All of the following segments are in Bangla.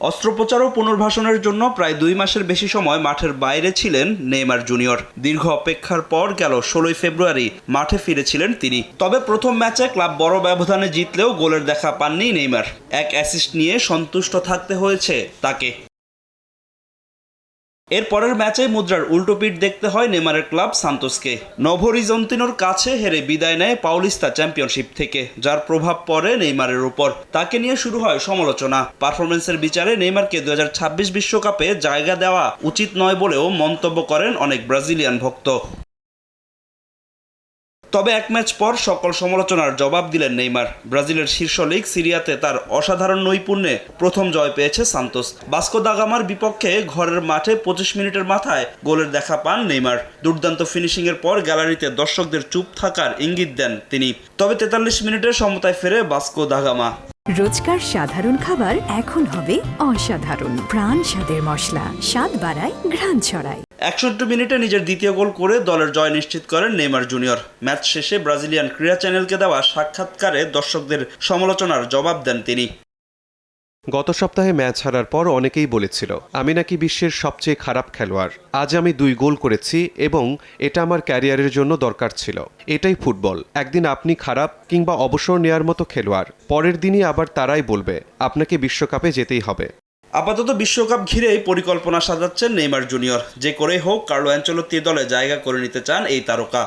অস্ত্রোপচার ও পুনর্বাসনের জন্য প্রায় 2 মাসের বেশি সময় মাঠের বাইরে ছিলেন নেইমার জুনিয়র। দীর্ঘ অপেক্ষার পর গেল 16 ফেব্রুয়ারি মাঠে ফিরেছিলেন তিনি। তবে প্রথম ম্যাচে ক্লাব বড় ব্যবধানে জিতলেও গোলের দেখা পাননি নেইমার। এক অ্যাসিস্ট নিয়ে সন্তুষ্ট থাকতে হয়েছে তাকে। এর পরের ম্যাচে মুদ্রার উল্টো পিঠ দেখতে হয় নেইমারের ক্লাব সান্তোসকে। নোভো হরিজন্তিনোর কাছে হেরে বিদায় নেয় পাউলিস্তা চ্যাম্পিয়নশিপ থেকে, যার প্রভাব পড়ে নেইমারের উপর। তাকে নিয়ে শুরু হয় সমালোচনা। পারফরমেন্সের বিচারে নেইমারকে 2026 বিশ্বকাপে জায়গা দেওয়া উচিত নয় বলেও মন্তব্য করেন অনেক ব্রাজিলিয়ান ভক্ত। তবে এক ম্যাচ পর সকল সমালোচনার জবাব দিলেন নেইমার। ব্রাজিলের শীর্ষ লিগ সিরিয়াতে তার অসাধারণ নৈপুণ্যে প্রথম জয় পেয়েছে সান্তোস। ভাস্কো দা গামার বিপক্ষে ঘরের মাঠে 25 মিনিটের মাথায় গোলের দেখা পান নেইমার। দুর্দান্ত ফিনিশিংয়ের পর গ্যালারিতে দর্শকদের চুপ থাকার ইঙ্গিত দেন তিনি। তবে 43 মিনিটে সমতায় ফেরে ভাস্কো দা গামা। রোজকার সাধারণ খাবার এখন হবে অসাধারণ। প্রাণ স্বাদের মশলা, স্বাদ বাড়ায়, ঘ্রাণ ছড়ায়। 61 মিনিটে নিজের দ্বিতীয় গোল করে দলের জয় নিশ্চিত করেন নেইমার জুনিয়র। ম্যাচ শেষে ব্রাজিলিয়ান ক্রীড়া চ্যানেলকে দেওয়া সাক্ষাৎকারে দর্শকদের সমালোচনার জবাব দেন তিনি। গত সপ্তাহে ম্যাচ হারার পর অনেকেই বলেছিল আমি নাকি বিশ্বের সবচেয়ে খারাপ খেলোয়াড়। আজ আমি 2 গোল করেছি এবং এটা আমার ক্যারিয়ারের জন্য দরকার ছিল। এটাই ফুটবল। একদিন আপনি খারাপ কিংবা অবসর নেয়ার মতো খেলোয়াড়, পরের দিনই আবার তারাই বলবে আপনাকে বিশ্বকাপে যেতেই হবে। আপাতত বিশ্বকাপ ঘিরেই পরিকল্পনা সাজাচ্ছেন নেইমার জুনিয়র। যে করেই হোক কার্লো অ্যানচেলোত্তির দলে জায়গা করে নিতে চান এই তারকা।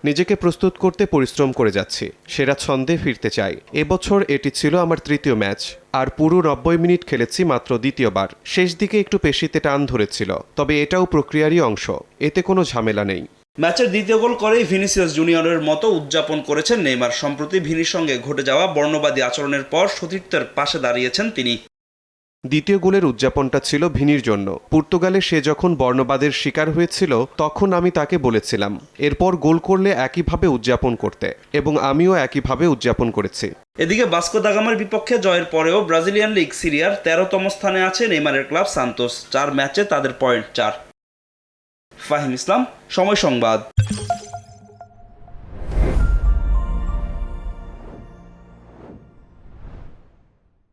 নিজেকে প্রস্তুত করতে পরিশ্রম করে যাচ্ছি, সেরা ছন্দে ফিরতে চাই। এবছর এটি ছিল আমার 3য় ম্যাচ, আর পুরো 90 মিনিট খেলেছি মাত্র 2বার। শেষ দিকে একটু পেশিতে টান ধরেছিল, তবে এটাও প্রক্রিয়ারই অংশ, এতে কোনো ঝামেলা নেই। ম্যাচের দ্বিতীয় গোল করেই ভিনিসিয়াস জুনিয়রের মতো উদযাপন করেছেন নেইমার। সম্প্রতি ভিনির সঙ্গে ঘটে যাওয়া বর্ণবাদী আচরণের পর সতীর্থের পাশে দাঁড়িয়েছেন তিনি। দ্বিতীয় গোলের উদযাপনটা ছিল ভিনির জন্য। পর্তুগালে সে যখন বর্ণবাদের শিকার হয়েছিল তখন আমি তাকে বলেছিলাম এরপর গোল করলে একইভাবে উদযাপন করতে, এবং আমিও একইভাবে উদযাপন করেছি। এদিকে ভাস্কো দা গামার বিপক্ষে জয়ের পরেও ব্রাজিলিয়ান লিগ সিরিয়ার 13তম স্থানে আছে নেইমারের ক্লাব সান্তোস। 4 ম্যাচে তাদের পয়েন্ট 4। ফাহিম ইসলাম, সময় সংবাদ।